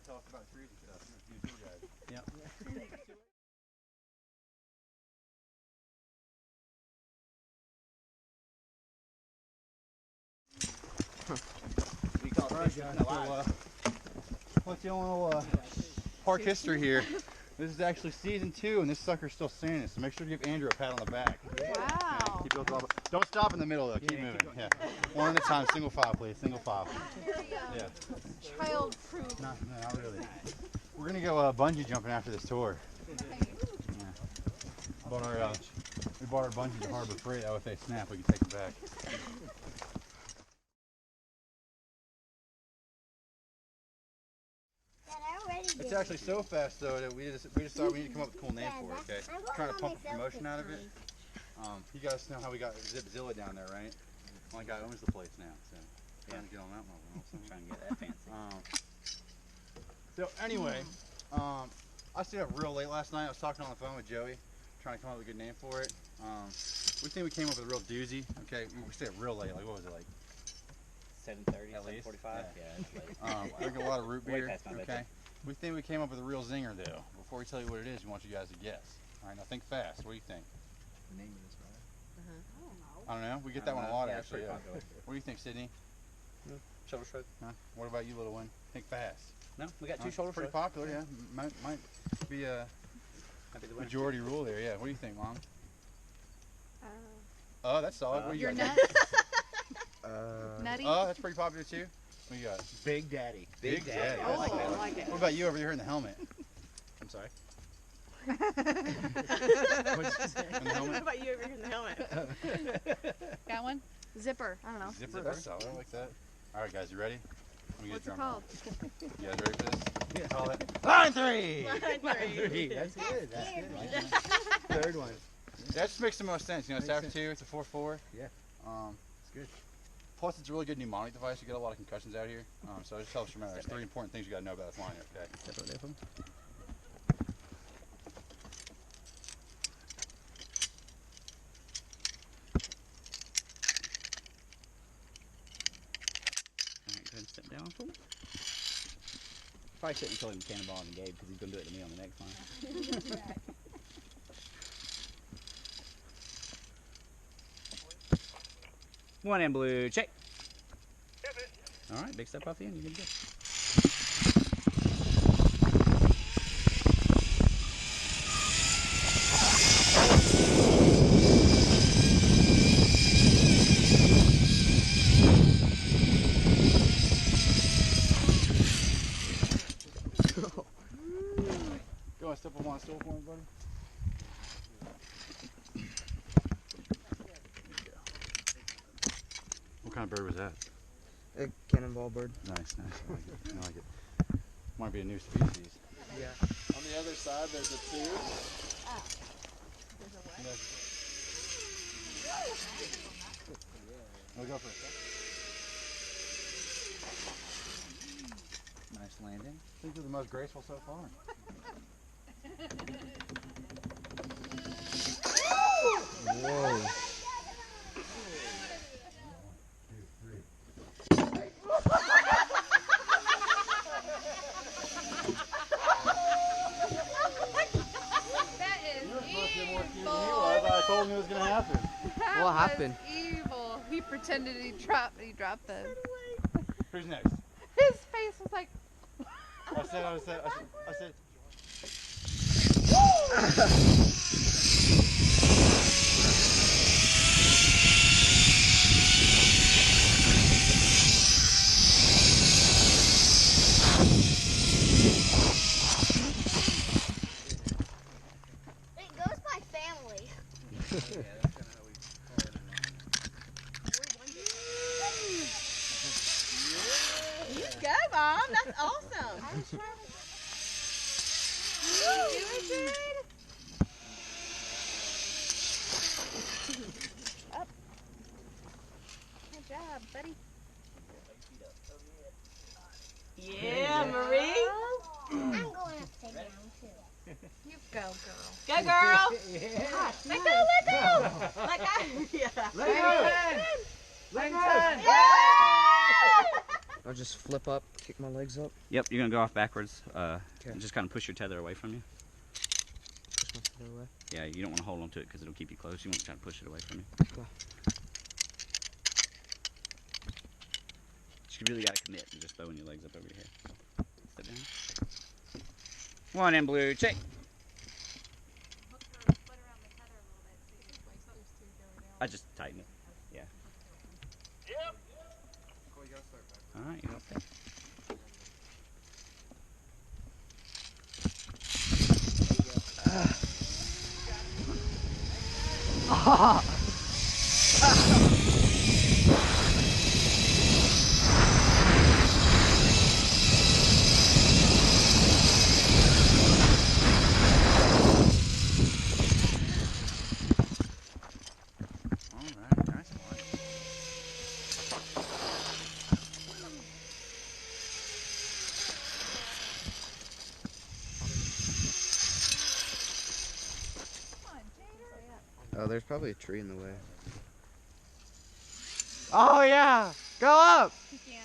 tell us about trees and stuff. You tour guide. Yep. Alright guys, so let's see a little park history here. This is actually season 2 and this sucker's still standing, so make sure to give Andrew a pat on the back. Wow. Keep it up. Don't stop in the middle though, keep moving. Yeah. One at a time, single file please, single file. Yeah. Child proof. No, not really. We're gonna go bungee jumping after this tour. Yeah. We bought our bungee to Harbor Freight, that way if they snap we can take them back. It's actually so fast though that we just thought we need to come up with a cool name for it, okay? We're trying to pump the promotion out of it. You guys know how we got Zipzilla down there, right? One guy owns the place now, so yeah, get on that one. Also. Trying to get that fancy. So anyway, I stayed up real late last night. I was talking on the phone with Joey, trying to come up with a good name for it. We think we came up with a real doozy. Okay, we stayed up real late. Like what was it like? 7:30, At least? 7:45. Yeah, it's late. Drink a lot of root beer. past my Okay. bedtime. We think we came up with a real zinger though. Before we tell you what it is, we want you guys to guess. All right, now think fast. What do you think? The name of this ride? I don't know. We get that one a lot Yeah, actually. it's Yeah. pretty popular. What do you think, Sydney? Shoulder shrug. Huh? What about you, little one? Think fast. No, we got two Huh? shoulder Pretty shrugs. popular, yeah. Might be a Might be the winner. majority rule there. Yeah. What do you think, Mom? Oh, that's solid. What do you You're got? nuts. Uh, Nutty. Oh, that's pretty popular too. What you got? Big Daddy. Big Daddy. Oh, I like I that. like it. What about you over here in the helmet? I'm sorry. In the What helmet? about you over here in the helmet? Got one? Zipper. I don't know. Zipper. That's solid. I like that. All right, guys, you ready? Let me get What's a it drum roll. called? You guys ready for this? Yeah. Call it Line 3. That's good. That's good. Third one. That just makes the most sense. You know, it's Makes after 2, it's a 4-4. Yeah. It's good. Plus, it's a really good mnemonic device. You get a lot of concussions out here. So it just helps you remember. There's 3 important things you got to know about this line, okay? Alright, go ahead and step down for me. Probably shouldn't tell him cannonball on the Gabe because he's going to do it to me on the next line. One in blue, check. Alright, big step off the end, you're good to go. Go on, step up on a stool for me, buddy. What kind of bird was that? A cannonball bird. Nice, nice. I like it. I like it. Might be a new species. Yeah. On the other side, there's a 2. We'll go for it. Nice landing. I think you're the most graceful so far. Whoa. That is evil. I told him it was going to happen. That What happened? was evil. He pretended he dropped the. Who's next? His face was like. I said. It goes by family. You go, Mom. That's awesome. Do it, dude. Up. Good job, buddy. Yeah, Marie. I'm going upside down too. You go, girl. Go, girl. Yeah. Let go, let go. Let go. Yeah. Let go. Yeah. I'll just flip up, kick my legs up. Yep, you're gonna go off backwards. Okay. And just kind of push your tether away from you. Push my tether away. Yeah, you don't want to hold on to it because it'll keep you close. You want to try to push it away from you. Okay. You really gotta commit and just throwing your legs up over your head. Step down. One in blue, check. I just tighten it. Yeah. Yep. All right, you got that. Oh, there's probably a tree in the way. Oh yeah! Go up! He can't.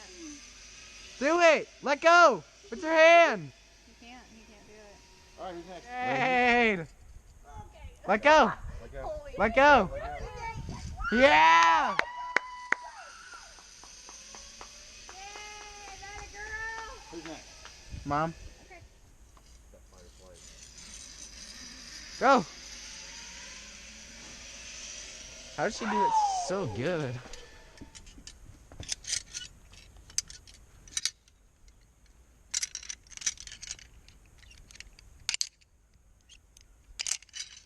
Do it! Let go! With your hand! He can't do it. Alright, who's next? Hand! Let go! Let go! Yeah! Who's next? Mom, That firefly. go! How did she do it so good?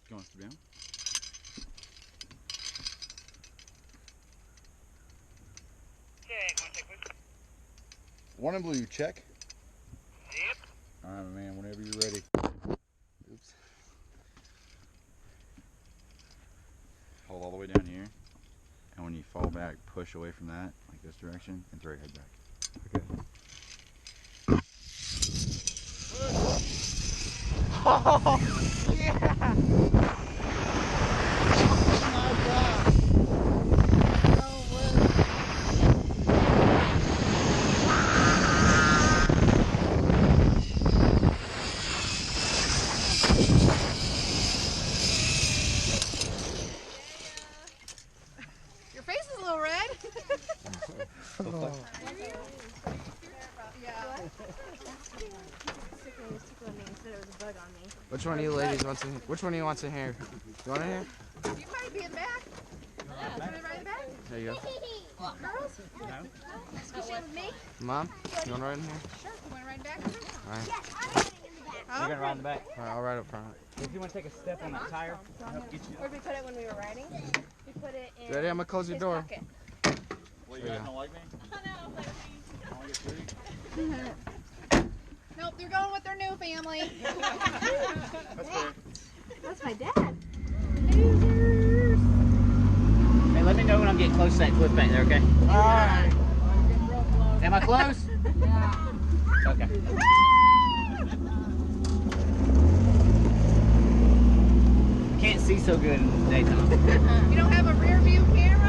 You want to step down? One in blue, check. Yep. Alright, man, whenever you're ready. Oops. Hold all the way down here. And when you fall back, push away from that, like this direction, and throw your head back. Okay. Oh, yeah! Your face is a little red. Yeah. Which one of you ladies wants in here? Which one of you wants in here? You want in here? You might be in back. Yeah. Put it right in back. There you go. Girls? Squishing with me? Mom, you want right in here? Sure. You want to ride in back? Alright. Yes, I'm getting in the back. You're gonna ride in the back. Alright, I'll ride up front. If you want to take a step on that tire, I'll help get you. Where did we put it when we were riding? We put it in Ready? I'm gonna close your his door. pocket. Well, you Yeah. guys don't like me? Oh no, like I want to get free. Nope, they're going with their new family. That's fair. that's my dad. Hey, let me know when I'm getting close to that cliff back there, okay? Alright. Am I close? Yeah. Okay. Can't see so good in the daytime. You don't have a rear view camera?